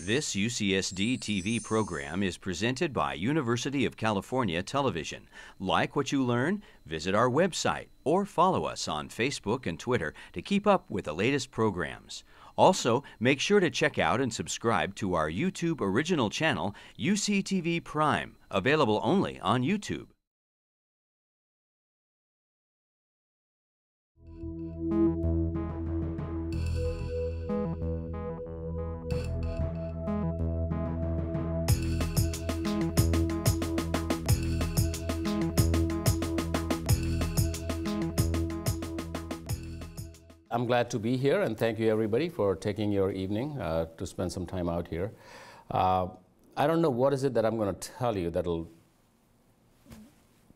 This UCSD TV program is presented by University of California Television. Like what you learn? Visit our website or follow us on Facebook and Twitter to keep up with the latest programs. Also, make sure to check out and subscribe to our YouTube original channel, UCTV Prime, available only on YouTube. I'm glad to be here, and thank you everybody for taking your evening to spend some time out here. I don't know what is it that I'm going to tell you that'll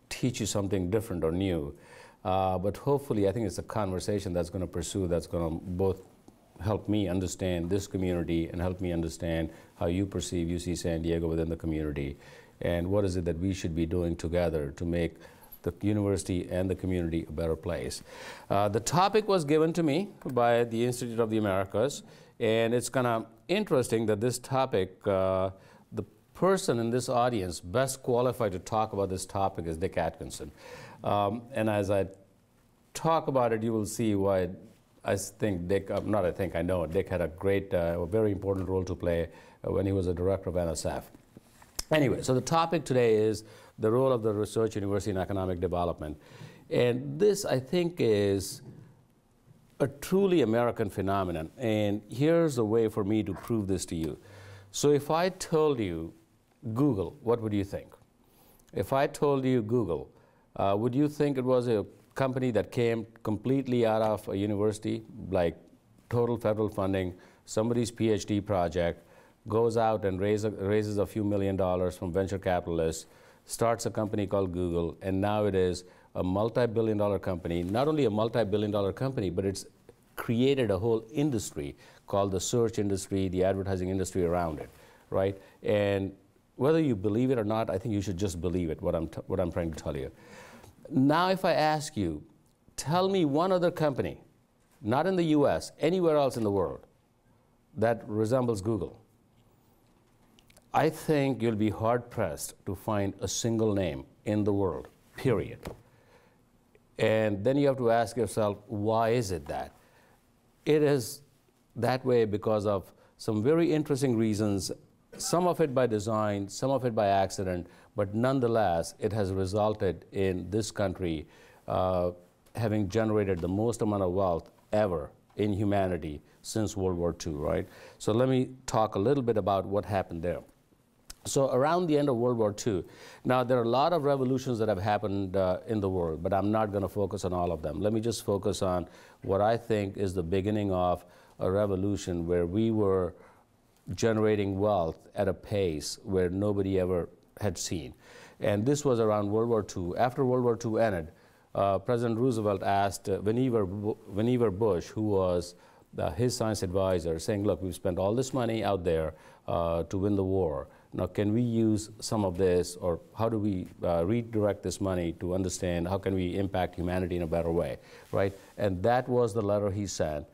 teach you something different or new, but hopefully I think it's a conversation that's going to pursue, that's going to both help me understand this community and help me understand how you perceive UC San Diego within the community, and what is it that we should be doing together to make the university and the community a better place. The topic was given to me by the Institute of the Americas, and it's kind of interesting that this topic, the person in this audience best qualified to talk about this topic is Dick Atkinson. And as I talk about it, you will see why I think Dick, I know Dick had a great, a very important role to play when he was a director of NSF. Anyway, so the topic today is the role of the research university in economic development. And this, I think, is a truly American phenomenon. And here's a way for me to prove this to you. So if I told you Google, what would you think? If I told you Google, would you think it was a company that came completely out of a university, like total federal funding, somebody's PhD project, goes out and raises a few $1 million from venture capitalists, starts a company called Google, and now it is a multi-billion-dollar company. Not only a multi-billion-dollar company, but it's created a whole industry called the search industry, the advertising industry around it, right? And whether you believe it or not, I think you should just believe it, what I'm trying to tell you. Now if I ask you, tell me one other company, not in the US, anywhere else in the world, that resembles Google, I think you'll be hard-pressed to find a single name in the world, period. And then you have to ask yourself, why is it that? It is that way because of some very interesting reasons, some of it by design, some of it by accident, but nonetheless, it has resulted in this country having generated the most amount of wealth ever in humanity since World War II, right? So let me talk a little bit about what happened there. So around the end of World War II, now there are a lot of revolutions that have happened in the world, but I'm not going to focus on all of them. Let me just focus on what I think is the beginning of a revolution where we were generating wealth at a pace where nobody ever had seen. And this was around World War II. After World War II ended, President Roosevelt asked Vannevar Bush, who was his science advisor, saying, look, we've spent all this money out there to win the war. Now, can we use some of this, or how do we redirect this money to understand how can we impact humanity in a better way, right? And that was the letter he sent.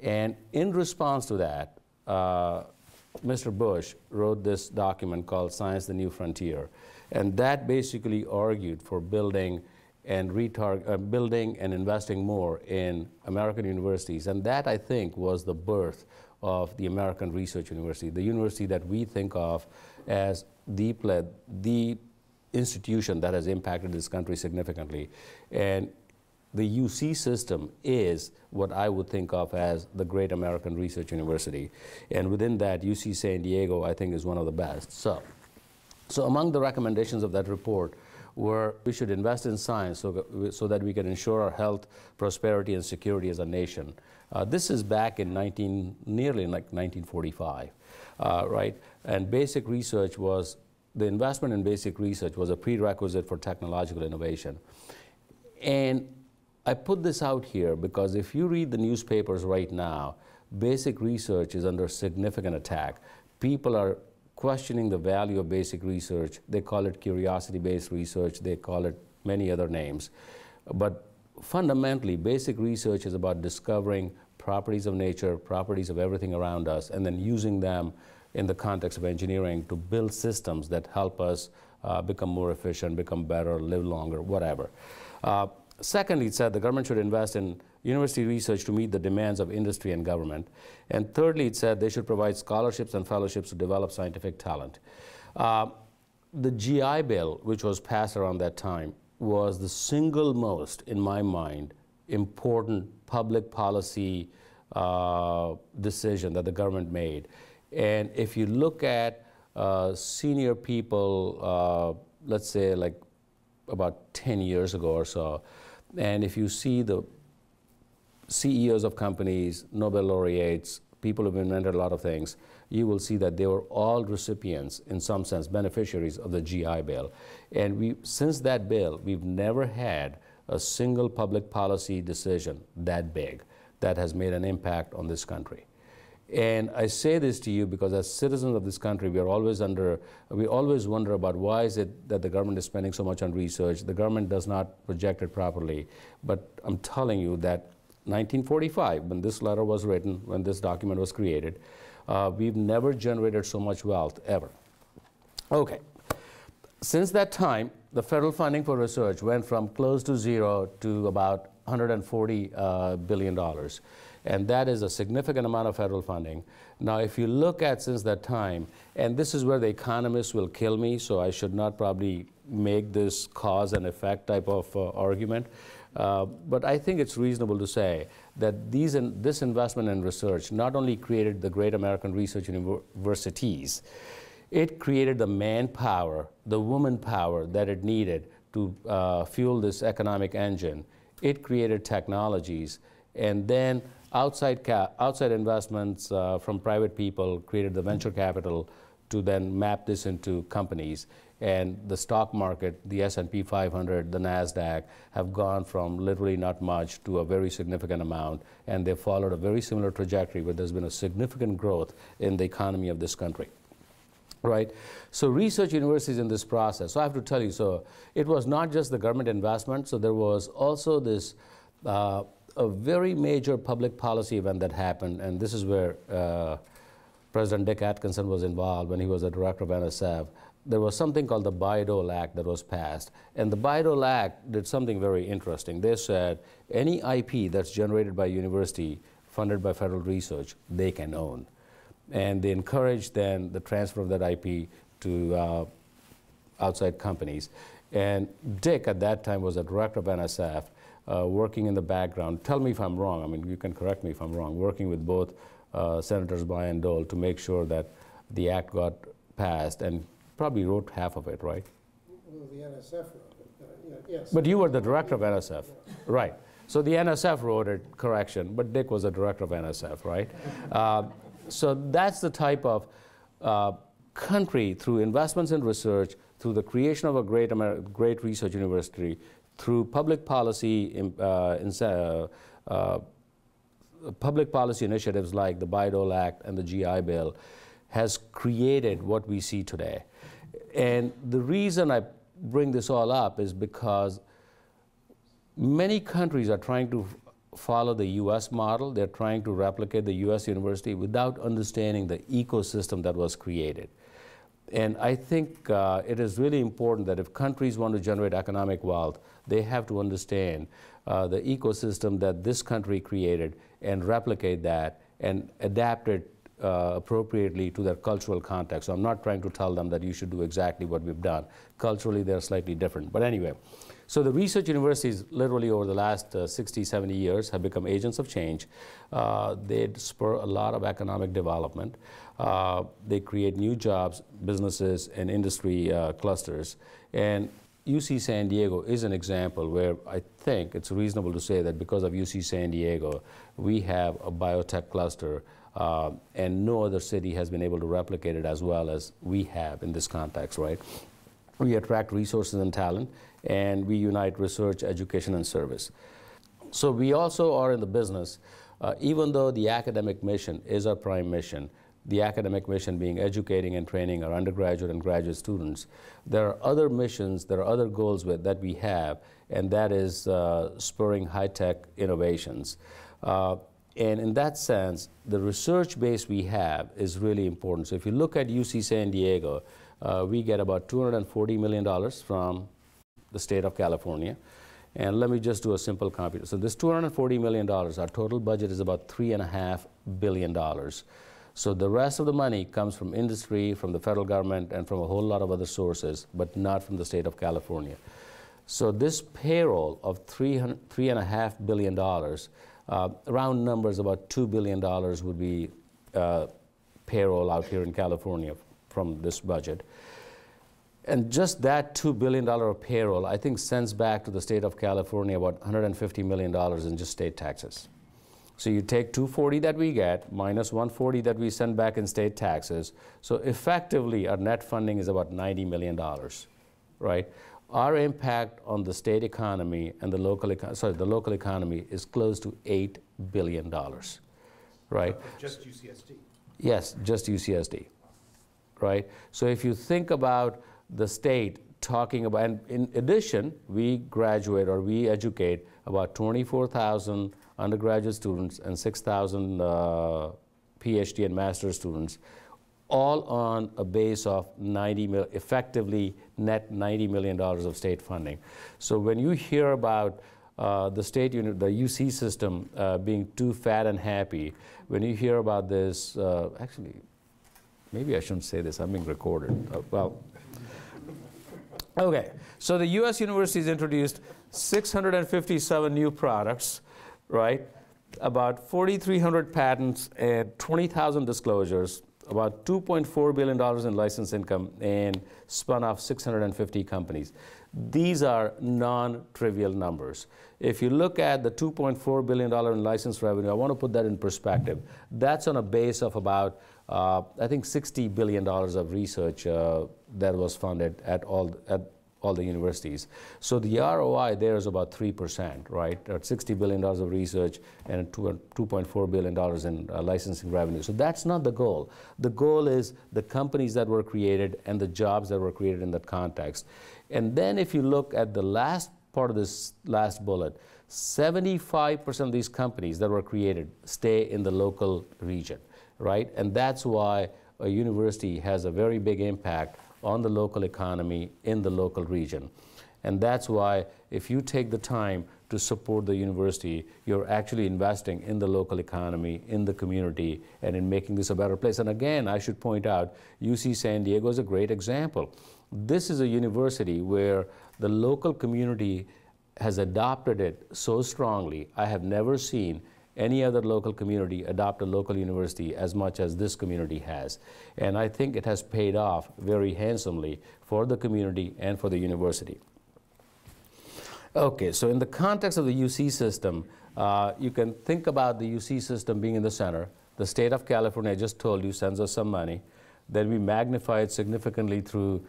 And in response to that, Mr. Bush wrote this document called Science, the New Frontier. And that basically argued for building and investing more in American universities. And that, I think, was the birth of the American Research University, the university that we think of as the institution that has impacted this country significantly. And the UC system is what I would think of as the great American Research University. And within that, UC San Diego, I think, is one of the best. So among the recommendations of that report were we should invest in science so that we can ensure our health, prosperity, and security as a nation. This is back in nearly like 1945, right? And basic research was, the investment in basic research was a prerequisite for technological innovation. And I put this out here because if you read the newspapers right now, basic research is under significant attack. People are questioning the value of basic research. They call it curiosity-based research. They call it many other names. But fundamentally, basic research is about discovering properties of nature, properties of everything around us, and then using them in the context of engineering to build systems that help us become more efficient, become better, live longer, whatever. Secondly, it said the government should invest in university research to meet the demands of industry and government. And thirdly, it said they should provide scholarships and fellowships to develop scientific talent. The GI Bill, which was passed around that time, was the single most, in my mind, important public policy decision that the government made. And if you look at senior people, let's say like about 10 years ago or so, and if you see the CEOs of companies, Nobel laureates, people who've invented a lot of things, you will see that they were all recipients, in some sense, beneficiaries of the GI Bill. And since that bill, we've never had a single public policy decision that big that has made an impact on this country. And I say this to you because as citizens of this country, we always wonder about why is it that the government is spending so much on research. The government does not project it properly. But I'm telling you that 1945, when this letter was written, when this document was created, we've never generated so much wealth ever. Okay. Since that time, the federal funding for research went from close to zero to about $140 billion. And that is a significant amount of federal funding. Now, if you look at since that time, and this is where the economists will kill me, so I should not probably make this cause and effect type of argument, but I think it's reasonable to say that this investment in research not only created the great American research universities, it created the manpower, the woman power that it needed to fuel this economic engine. It created technologies, and then outside investments from private people created the venture capital to then map this into companies. And the stock market, the S&P 500, the NASDAQ, have gone from literally not much to a very significant amount, and they followed a very similar trajectory where there's been a significant growth in the economy of this country. Right? So research universities in this process, so I have to tell you, so it was not just the government investment, so there was also this a very major public policy event that happened, and this is where President Dick Atkinson was involved when he was the director of NSF. There was something called the Bayh-Dole Act that was passed, and the Bayh-Dole Act did something very interesting. They said any IP that's generated by a university funded by federal research, they can own. And they encouraged then the transfer of that IP to outside companies. And Dick, at that time, was the director of NSF, working in the background. Tell me if I'm wrong. I mean, you can correct me if I'm wrong. Working with both Senators Bayh and Dole to make sure that the act got passed, and probably wrote half of it, right? Well, the NSF wrote it, yes. But you were the director of NSF, right? So the NSF wrote it, correction, but Dick was the director of NSF, right? So that's the type of country, through investments in research, through the creation of a great research university, through public policy initiatives like the Bayh-Dole Act and the GI Bill, has created what we see today. And the reason I bring this all up is because many countries are trying to follow the US model. They're trying to replicate the US university without understanding the ecosystem that was created. And I think it is really important that if countries want to generate economic wealth, they have to understand the ecosystem that this country created and replicate that and adapt it appropriately to their cultural context. So I'm not trying to tell them that you should do exactly what we've done. Culturally, they're slightly different. But anyway, so the research universities literally over the last 60, 70 years have become agents of change. They spur a lot of economic development. They create new jobs, businesses, and industry clusters. And UC San Diego is an example where I think it's reasonable to say that because of UC San Diego, we have a biotech cluster, and no other city has been able to replicate it as well as we have in this context, right? We attract resources and talent, and we unite research, education, and service. So we also are in the business, even though the academic mission is our prime mission, the academic mission being educating and training our undergraduate and graduate students, there are other missions, there are other goals that we have, and that is spurring high-tech innovations. And in that sense, the research base we have is really important. So if you look at UC San Diego, we get about $240 million from the state of California. And let me just do a simple compute. So this $240 million, our total budget is about $3.5 billion. So the rest of the money comes from industry, from the federal government, and from a whole lot of other sources, but not from the state of California. So this payroll of $3.5 billion, round numbers, about $2 billion would be payroll out here in California from this budget. And just that $2 billion of payroll, I think, sends back to the state of California about $150 million in just state taxes. So you take $240 that we get minus $140 that we send back in state taxes. So effectively, our net funding is about $90 million, right? Our impact on the state economy and the local economy is close to $8 billion, right? Just UCSD? Yes, just UCSD, right? So if you think about the state talking about, and in addition, we graduate or we educate about 24,000 undergraduate students and 6,000 PhD and master's students, all on a base of effectively net $90 million of state funding. So when you hear about the state unit, the UC system being too fat and happy, when you hear about this, actually, maybe I shouldn't say this, I'm being recorded. Well, okay, so the US universities introduced 657 new products, right? About 4,300 patents and 20,000 disclosures, about $2.4 billion in license income, and spun off 650 companies. These are non-trivial numbers. If you look at the $2.4 billion in license revenue, I want to put that in perspective. That's on a base of about, I think, $60 billion of research that was funded at all the universities. So the ROI there is about 3%, right? At $60 billion of research and $2.4 billion in licensing revenue. So that's not the goal. The goal is the companies that were created and the jobs that were created in that context. And then if you look at the last part of this last bullet, 75% of these companies that were created stay in the local region, right? And that's why a university has a very big impact on the local economy in the local region. And that's why if you take the time to support the university, you're actually investing in the local economy, in the community, and in making this a better place. And again, I should point out, UC San Diego is a great example. This is a university where the local community has adopted it so strongly. I have never seen any other local community adopt a local university as much as this community has. And I think it has paid off very handsomely for the community and for the university. Okay, so in the context of the UC system, you can think about the UC system being in the center. The state of California, I just told you, sends us some money. Then we magnify it significantly through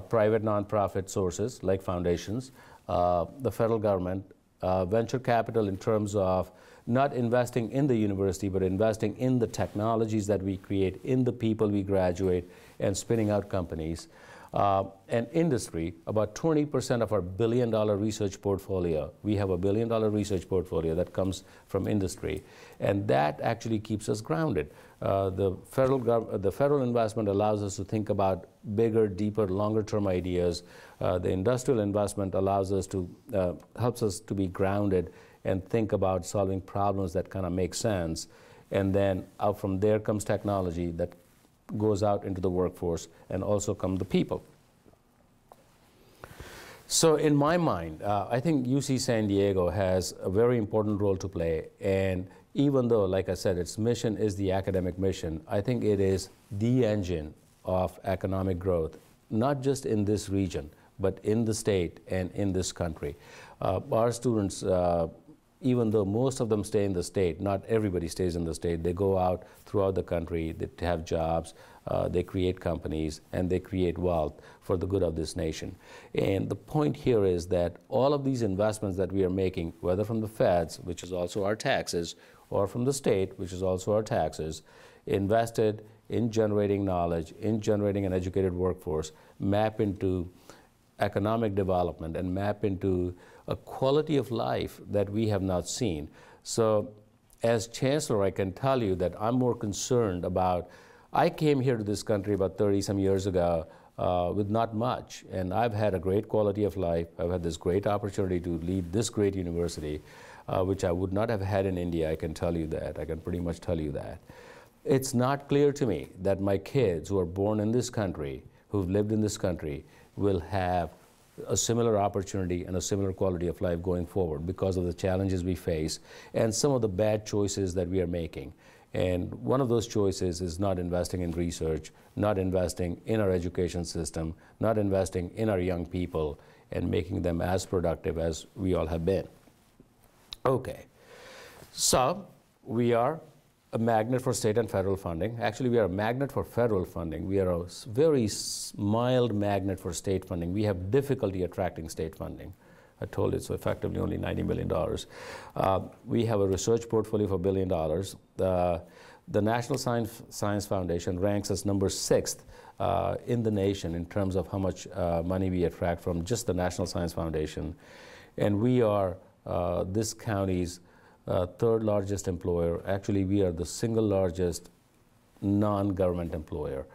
private nonprofit sources like foundations, the federal government, venture capital in terms of not investing in the university, but investing in the technologies that we create, in the people we graduate, and spinning out companies. And industry, about 20% of our billion-dollar research portfolio, we have a billion-dollar research portfolio that comes from industry, and that actually keeps us grounded. The federal investment allows us to think about bigger, deeper, longer-term ideas. The industrial investment allows us to, helps us to be grounded and think about solving problems that kind of make sense. And then out from there comes technology that goes out into the workforce, and also come the people. So in my mind, I think UC San Diego has a very important role to play. And even though, like I said, its mission is the academic mission, I think it is the engine of economic growth, not just in this region, but in the state and in this country. Our students, even though most of them stay in the state, not everybody stays in the state. They go out throughout the country, they have jobs, they create companies, and they create wealth for the good of this nation. And the point here is that all of these investments that we are making, whether from the feds, which is also our taxes, or from the state, which is also our taxes, invested in generating knowledge, in generating an educated workforce, map into economic development and map into a quality of life that we have not seen. So as Chancellor, I can tell you that I'm more concerned about, I came here to this country about 30-some years ago with not much, and I've had a great quality of life. I've had this great opportunity to lead this great university, which I would not have had in India, I can tell you that. I can pretty much tell you that. It's not clear to me that my kids who are born in this country, who've lived in this country, will have a similar opportunity and a similar quality of life going forward because of the challenges we face and some of the bad choices that we are making. And one of those choices is not investing in research, not investing in our education system, not investing in our young people and making them as productive as we all have been. Okay, so we are a magnet for state and federal funding. Actually, we are a magnet for federal funding. We are a very mild magnet for state funding. We have difficulty attracting state funding. I told you it's effectively only $90 million. We have a research portfolio of $1 billion. The National Science Foundation ranks us number 6th in the nation in terms of how much money we attract from just the National Science Foundation. And we are this county's third largest employer. Actually, we are the single largest non-government employer.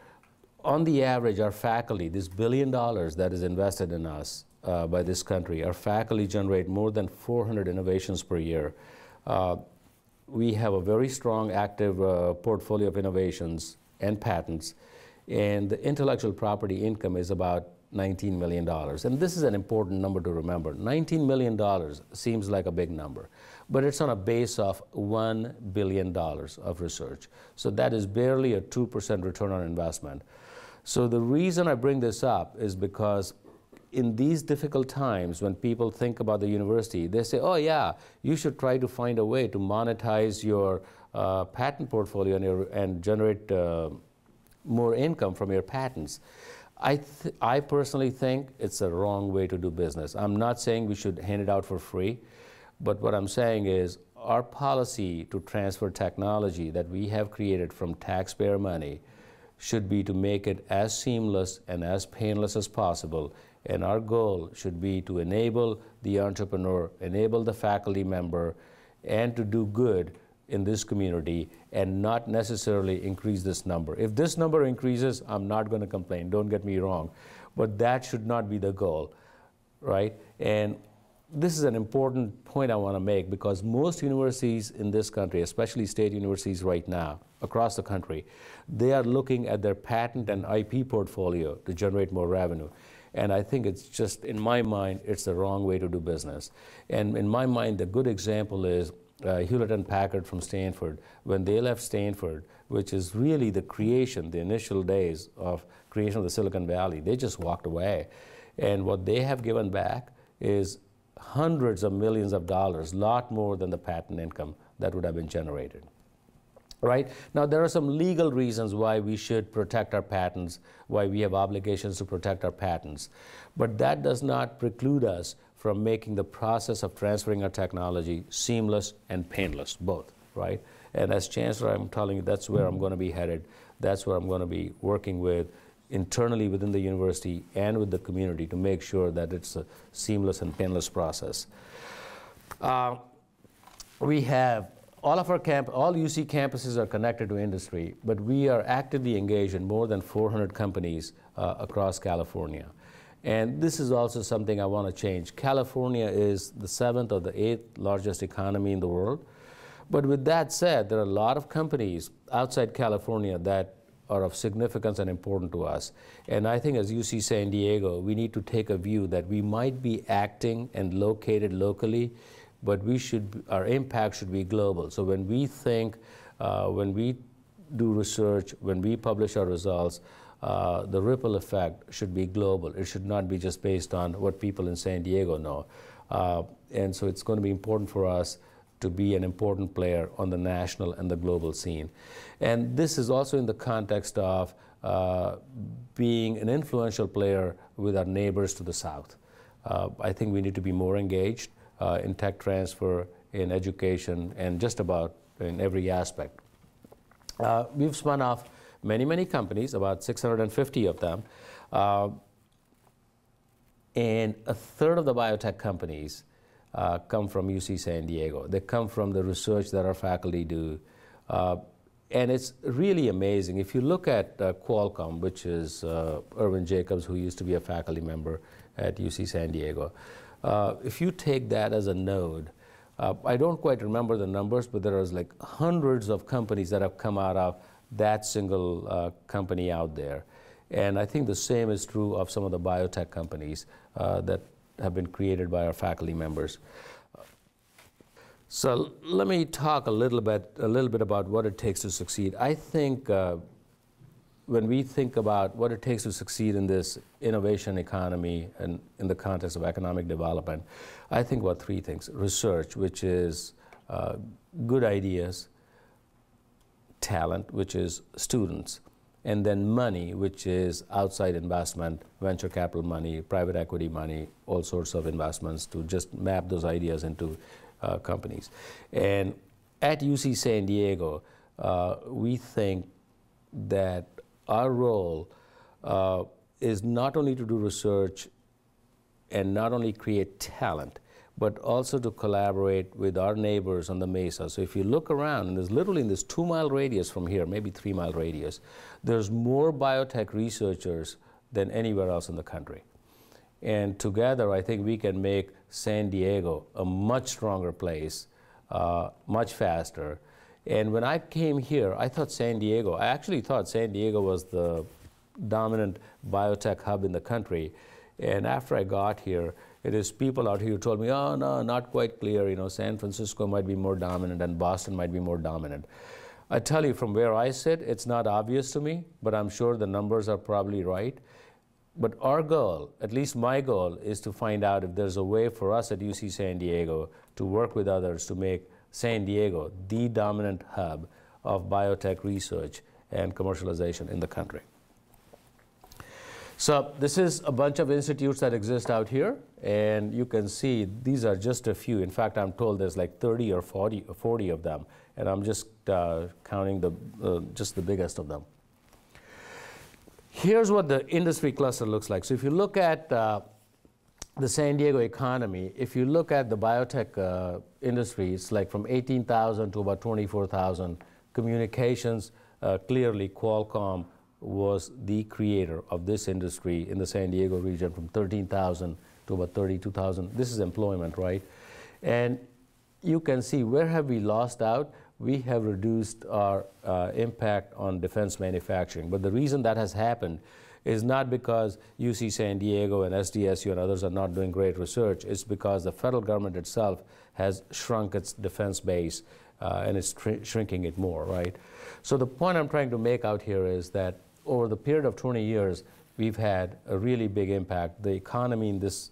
On the average, our faculty, this $1 billion that is invested in us by this country, our faculty generate more than 400 innovations per year. We have a very strong, active portfolio of innovations and patents, and the intellectual property income is about $19 million. And this is an important number to remember. $19 million seems like a big number, but it's on a base of $1 billion of research. So that is barely a 2% return on investment. So the reason I bring this up is because in these difficult times when people think about the university, they say, oh yeah, you should try to find a way to monetize your patent portfolio and generate more income from your patents. I personally think it's a wrong way to do business. I'm not saying we should hand it out for free, but what I'm saying is our policy to transfer technology that we have created from taxpayer money should be to make it as seamless and as painless as possible. And our goal should be to enable the entrepreneur, enable the faculty member, and to do good in this community and not necessarily increase this number. If this number increases, I'm not going to complain, don't get me wrong, but that should not be the goal, right? And this is an important point I want to make because most universities in this country, especially state universities right now, across the country, they are looking at their patent and IP portfolio to generate more revenue. And I think it's just, in my mind, it's the wrong way to do business. And in my mind, the good example is Hewlett and Packard from Stanford. When they left Stanford, which is really the creation, the initial days of creation of the Silicon Valley, they just walked away. And what they have given back is hundreds of millions of dollars, a lot more than the patent income that would have been generated. Right? Now, there are some legal reasons why we should protect our patents, why we have obligations to protect our patents. But that does not preclude us from making the process of transferring our technology seamless and painless, both, right? And as Chancellor, I'm telling you, that's where I'm going to be headed. That's where I'm going to be working with internally within the university and with the community to make sure that it's a seamless and painless process. We have all UC campuses are connected to industry, but we are actively engaged in more than 400 companies across California. And this is also something I want to change. California is the 7th or the 8th largest economy in the world. But with that said, there are a lot of companies outside California that are of significance and important to us. And I think as UC San Diego, we need to take a view that we might be acting and located locally, but our impact should be global. So when we think, when we do research, when we publish our results, the ripple effect should be global. It should not be just based on what people in San Diego know. And so it's going to be important for us to be an important player on the national and the global scene. And this is also in the context of being an influential player with our neighbors to the south. I think we need to be more engaged in tech transfer, in education, and just about in every aspect. We've spun off many, many companies, about 650 of them, and a third of the biotech companies come from UC San Diego. They come from the research that our faculty do. And it's really amazing. If you look at Qualcomm, which is Irvin Jacobs, who used to be a faculty member at UC San Diego, if you take that as a node, I don't quite remember the numbers, but there are like hundreds of companies that have come out of that single company out there. And I think the same is true of some of the biotech companies that have been created by our faculty members. So let me talk a little bit about what it takes to succeed. I think when we think about what it takes to succeed in this innovation economy and in the context of economic development, I think about three things. Research, which is good ideas; talent, which is students; and then money, which is outside investment, venture capital money, private equity money, all sorts of investments to just map those ideas into companies. And at UC San Diego, we think that our role is not only to do research and not only create talent, but also to collaborate with our neighbors on the Mesa. So if you look around, and there's literally in this 2-mile radius from here, maybe 3-mile radius, there's more biotech researchers than anywhere else in the country. And together, I think we can make San Diego a much stronger place, much faster. And when I came here, I actually thought San Diego was the dominant biotech hub in the country. And after I got here, it is people out here who told me, oh, no, not quite clear. You know, San Francisco might be more dominant and Boston might be more dominant. I tell you, from where I sit, it's not obvious to me, but I'm sure the numbers are probably right. But our goal, at least my goal, is to find out if there's a way for us at UC San Diego to work with others to make San Diego the dominant hub of biotech research and commercialization in the country. So this is a bunch of institutes that exist out here, and you can see these are just a few. In fact, I'm told there's like 30 or 40 of them, and I'm just counting just the biggest of them. Here's what the industry cluster looks like. So if you look at the San Diego economy, if you look at the biotech industry, it's like from 18,000 to about 24,000. Communications, clearly Qualcomm was the creator of this industry in the San Diego region, from 13,000 to about 32,000. This is employment, right? And you can see, where have we lost out? We have reduced our impact on defense manufacturing. But the reason that has happened is not because UC San Diego and SDSU and others are not doing great research. It's because the federal government itself has shrunk its defense base and it's shrinking it more, right? So the point I'm trying to make out here is that over the period of 20 years, we've had a really big impact. The economy in this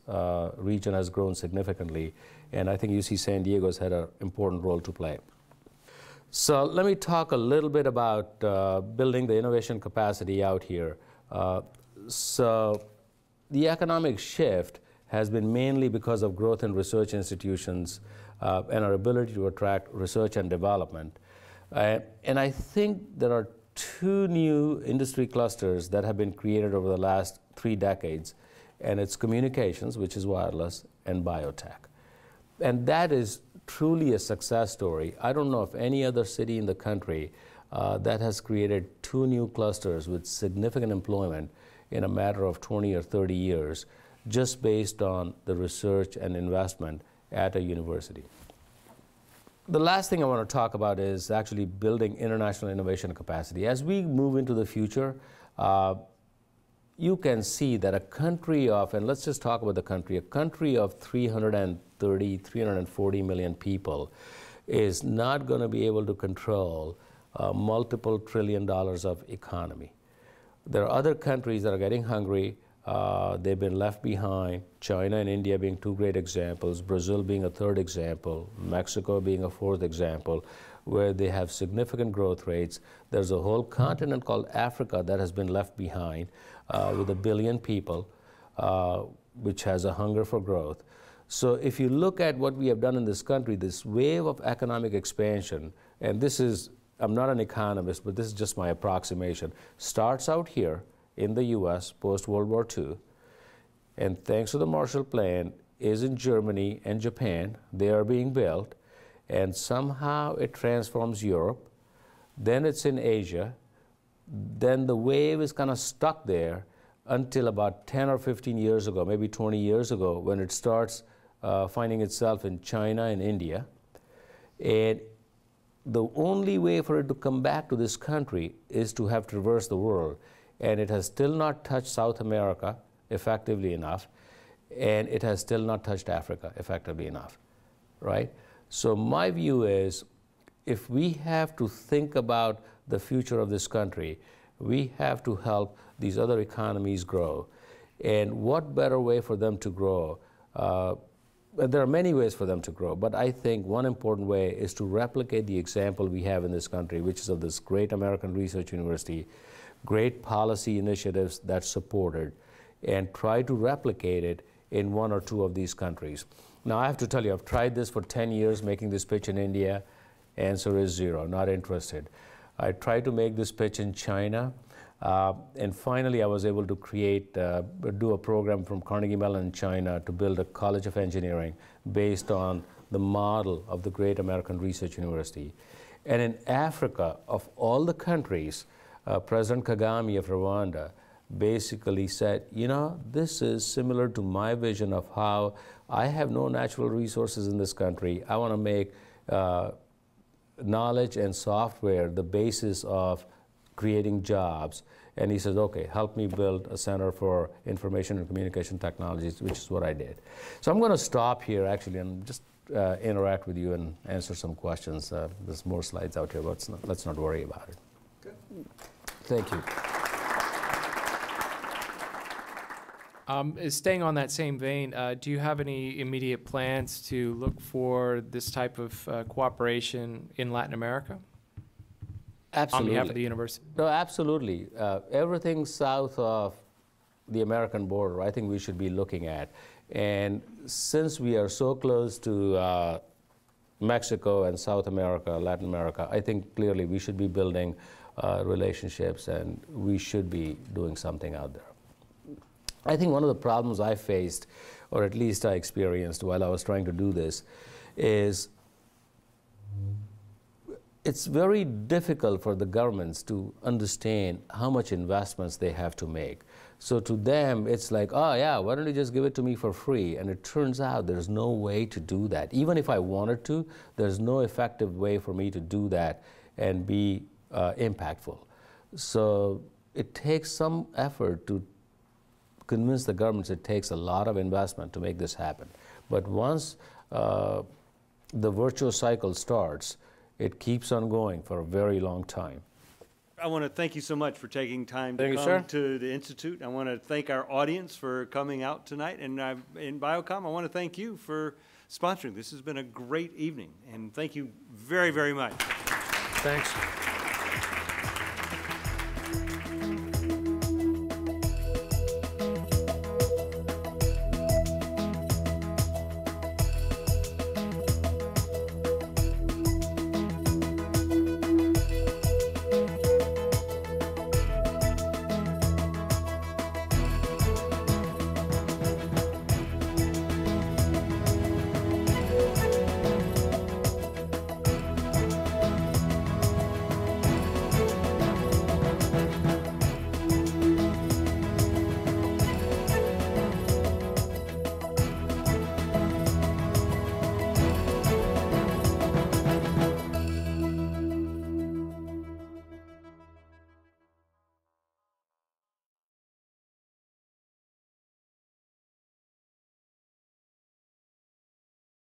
region has grown significantly, and I think UC San Diego has had an important role to play. So let me talk a little bit about building the innovation capacity out here. So the economic shift has been mainly because of growth in research institutions and our ability to attract research and development. And I think there are two new industry clusters that have been created over the last 3 decades, and it's communications, which is wireless, and biotech. And that is truly a success story. I don't know of any other city in the country that has created 2 new clusters with significant employment in a matter of 20 or 30 years, just based on the research and investment at a university. The last thing I want to talk about is actually building international innovation capacity. As we move into the future, you can see that a country of, and let's just talk about the country, a country of 330, 340 million people is not going to be able to control multiple $1 trillion of economy. There are other countries that are getting hungry. They've been left behind, China and India being 2 great examples, Brazil being a 3rd example, Mexico being a 4th example, where they have significant growth rates. There's a whole continent called Africa that has been left behind with 1 billion people, which has a hunger for growth. So if you look at what we have done in this country, this wave of economic expansion, and this is, I'm not an economist, but this is just my approximation, starts out here in the US post-World War II, and thanks to the Marshall Plan, is in Germany and Japan. They are being built, and somehow it transforms Europe. Then it's in Asia. Then the wave is kind of stuck there until about 10 or 15 years ago, maybe 20 years ago, when it starts finding itself in China and India. And the only way for it to come back to this country is to have traversed the world. And it has still not touched South America effectively enough, and it has still not touched Africa effectively enough, right? So my view is, if we have to think about the future of this country, we have to help these other economies grow. And what better way for them to grow? There are many ways for them to grow, but I think one important way is to replicate the example we have in this country, which is of this great American research university, great policy initiatives that's supported, and try to replicate it in one or two of these countries. Now, I have to tell you, I've tried this for 10 years, making this pitch in India. Answer is zero, not interested. I tried to make this pitch in China, and finally I was able to do a program from Carnegie Mellon in China to build a college of engineering based on the model of the great American research university. And in Africa, of all the countries, President Kagame of Rwanda basically said, you know, this is similar to my vision of how I have no natural resources in this country. I want to make knowledge and software the basis of creating jobs. And he says, okay, help me build a Center for Information and Communication Technologies, which is what I did. So I'm going to stop here, actually, and just interact with you and answer some questions. There's more slides out here, but let's not worry about it. Good. Thank you. Staying on that same vein, do you have any immediate plans to look for this type of cooperation in Latin America? Absolutely. On behalf of the university? No, absolutely. Everything south of the American border, I think we should be looking at. And since we are so close to Mexico and South America, Latin America, I think clearly we should be building relationships, and we should be doing something out there. I think one of the problems I faced, or at least I experienced while I was trying to do this, is it's very difficult for the governments to understand how much investments they have to make. So to them, it's like, oh yeah, why don't you just give it to me for free? And it turns out there's no way to do that. Even if I wanted to, there's no effective way for me to do that and be impactful. So it takes some effort to convince the governments. It takes a lot of investment to make this happen. But once the virtuous cycle starts, it keeps on going for a very long time. I want to thank you so much for taking time to Thank you, come sir. to the Institute. I want to thank our audience for coming out tonight. And in Biocom, I want to thank you for sponsoring. This has been a great evening. And thank you very, very much. Thanks.